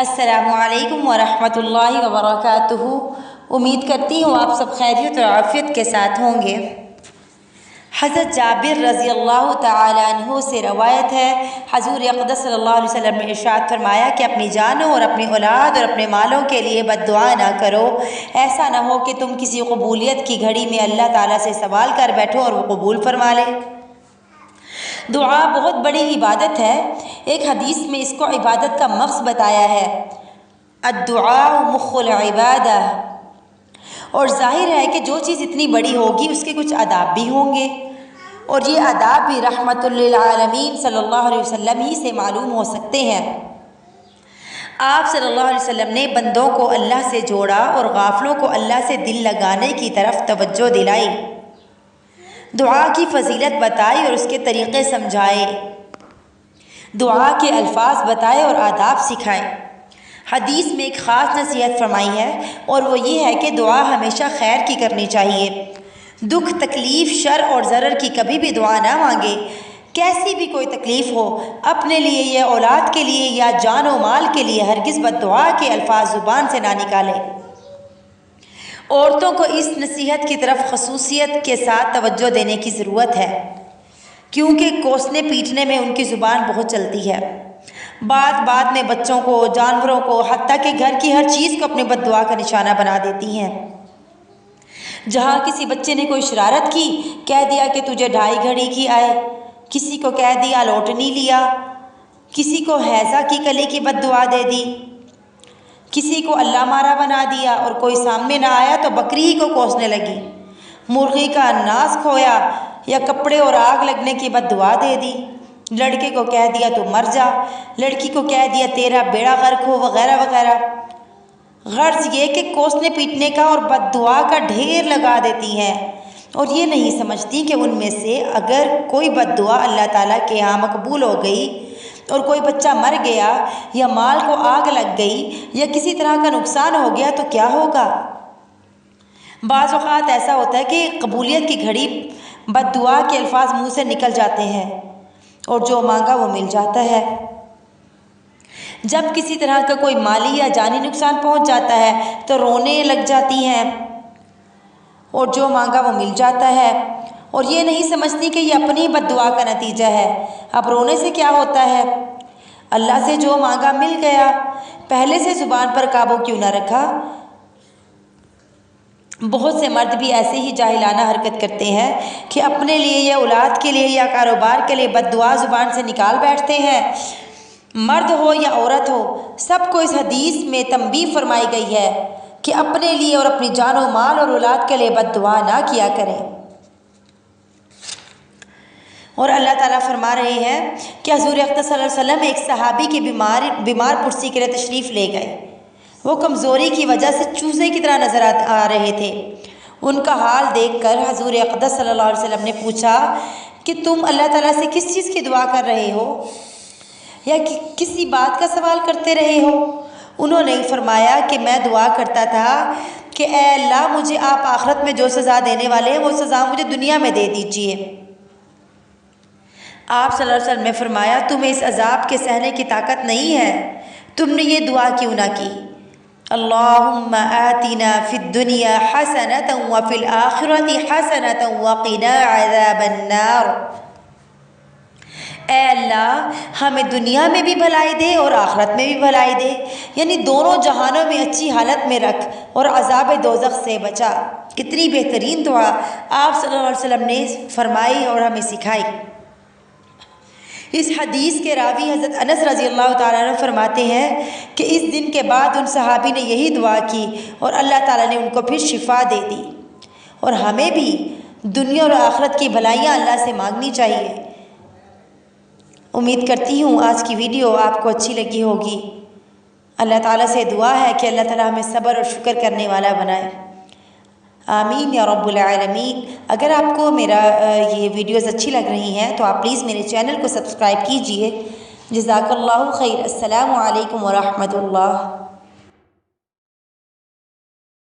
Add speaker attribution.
Speaker 1: السلام علیکم ورحمۃ اللہ وبرکاتہ۔ امید کرتی ہوں آپ سب خیریت اور عافیت کے ساتھ ہوں گے۔ حضرت جابر رضی اللہ تعالیٰ عنہ سے روایت ہے، حضور اقدس صلی اللہ علیہ وسلم نے ارشاد فرمایا کہ اپنی جانوں اور اپنی اولاد اور اپنے مالوں کے لیے بد دعا نہ کرو۔ ایسا نہ ہو کہ تم کسی قبولیت کی گھڑی میں اللہ تعالیٰ سے سوال کر بیٹھو اور وہ قبول فرما لے۔ دعا بہت بڑی عبادت ہے۔ ایک حدیث میں اس کو عبادت کا مغز بتایا ہے، الدعاء مخ العبادہ۔ اور ظاہر ہے کہ جو چیز اتنی بڑی ہوگی اس کے کچھ آداب بھی ہوں گے، اور یہ آداب بھی رحمت للعالمین صلی اللہ علیہ وسلم ہی سے معلوم ہو سکتے ہیں۔ آپ صلی اللہ علیہ وسلم نے بندوں کو اللہ سے جوڑا اور غافلوں کو اللہ سے دل لگانے کی طرف توجہ دلائی، دعا کی فضیلت بتائی اور اس کے طریقے سمجھائے، دعا کے الفاظ بتائے اور آداب سکھائے۔ حدیث میں ایک خاص نصیحت فرمائی ہے، اور وہ یہ ہے کہ دعا ہمیشہ خیر کی کرنی چاہیے۔ دکھ، تکلیف، شر اور ضرر کی کبھی بھی دعا نہ مانگے۔ کیسی بھی کوئی تکلیف ہو، اپنے لیے یا اولاد کے لیے یا جان و مال کے لیے ہرگز بد دعا کے الفاظ زبان سے نہ نکالے۔ عورتوں کو اس نصیحت کی طرف خصوصیت کے ساتھ توجہ دینے کی ضرورت ہے، کیونکہ کوسنے پیٹنے میں ان کی زبان بہت چلتی ہے۔ بات میں بچوں کو، جانوروں کو، حتیٰ کہ گھر کی ہر چیز کو اپنے بد دعا کا نشانہ بنا دیتی ہیں۔ جہاں کسی بچے نے کوئی شرارت کی، کہہ دیا کہ تجھے 2.5 گھڑی کی آئے، کسی کو کہہ دیا لوٹ نہیں لیا، کسی کو حیضہ کی کلی کی بد دعا دے دی، کسی کو اللہ مارا بنا دیا، اور کوئی سامنے نہ آیا تو بکری ہی کو کوسنے لگی، مرغی کا ناس کھویا یا کپڑے اور آگ لگنے کی بد دعا دے دی، لڑکے کو کہہ دیا تو مر جا، لڑکی کو کہہ دیا تیرا بیڑا غرق ہو، وغیرہ وغیرہ۔ غرض یہ کہ کوسنے پیٹنے کا اور بد دعا کا ڈھیر لگا دیتی ہیں، اور یہ نہیں سمجھتی کہ ان میں سے اگر کوئی بد دعا اللہ تعالیٰ کے ہاں مقبول ہو گئی اور کوئی بچہ مر گیا یا مال کو آگ لگ گئی یا کسی طرح کا نقصان ہو گیا تو کیا ہوگا۔ بعض اوقات ایسا ہوتا ہے کہ قبولیت کی گھڑی بد دعا کے الفاظ منہ سے نکل جاتے ہیں اور جو مانگا وہ مل جاتا ہے۔ جب کسی طرح کا کوئی مالی یا جانی نقصان پہنچ جاتا ہے تو رونے لگ جاتی ہیں، اور جو مانگا وہ مل جاتا ہے، اور یہ نہیں سمجھتی کہ یہ اپنی بد دعا کا نتیجہ ہے۔ اب رونے سے کیا ہوتا ہے؟ اللہ سے جو مانگا مل گیا، پہلے سے زبان پر قابو کیوں نہ رکھا۔ بہت سے مرد بھی ایسے ہی جاہلانہ حرکت کرتے ہیں کہ اپنے لیے یا اولاد کے لیے یا کاروبار کے لیے بد دعا زبان سے نکال بیٹھتے ہیں۔ مرد ہو یا عورت ہو، سب کو اس حدیث میں تنبیہ فرمائی گئی ہے کہ اپنے لیے اور اپنی جان و مال اور اولاد کے لیے بد دعا نہ کیا کریں۔ اور اللہ تعالیٰ فرما رہے ہیں کہ حضور اقدس صلی اللہ علیہ وسلم ایک صحابی کے بیمار پرسی کے لیے تشریف لے گئے۔ وہ کمزوری کی وجہ سے چوزے کی طرح نظر آ رہے تھے۔ ان کا حال دیکھ کر حضور اقدس صلی اللہ علیہ وسلم نے پوچھا کہ تم اللہ تعالیٰ سے کس چیز کی دعا کر رہے ہو، یا کسی بات کا سوال کرتے رہے ہو؟ انہوں نے فرمایا کہ میں دعا کرتا تھا کہ اے اللہ، مجھے آپ آخرت میں جو سزا دینے والے ہیں وہ سزا مجھے دنیا میں دے دیجیے۔ آپ صلی اللہ علیہ وسلم نے فرمایا تمہیں اس عذاب کے سہنے کی طاقت نہیں ہے، تم نے یہ دعا کیوں نہ کی؟ اللہم آتنا فی الدنیا حسنۃ وفی الآخرۃ حسنۃ وقنا عذاب النار۔ اے اللہ، ہمیں دنیا میں بھی بھلائی دے اور آخرت میں بھی بھلائی دے، یعنی دونوں جہانوں میں اچھی حالت میں رکھ اور عذاب دوزخ سے بچا۔ کتنی بہترین دعا آپ صلی اللہ علیہ وسلم نے فرمائی اور ہمیں سکھائی۔ اس حدیث کے راوی حضرت انس رضی اللہ تعالیٰ عنہ فرماتے ہیں کہ اس دن کے بعد ان صحابی نے یہی دعا کی اور اللہ تعالیٰ نے ان کو پھر شفا دے دی۔ اور ہمیں بھی دنیا اور آخرت کی بھلائیاں اللہ سے مانگنی چاہیے۔ امید کرتی ہوں آج کی ویڈیو آپ کو اچھی لگی ہوگی۔ اللہ تعالیٰ سے دعا ہے کہ اللہ تعالیٰ ہمیں صبر اور شکر کرنے والا بنائے۔ آمین یا رب العالمین۔ اگر آپ کو میرا یہ ویڈیوز اچھی لگ رہی ہیں تو آپ پلیز میرے چینل کو سبسکرائب کیجئے۔ جزاک اللہ خیر۔ السلام علیکم ورحمۃ اللہ۔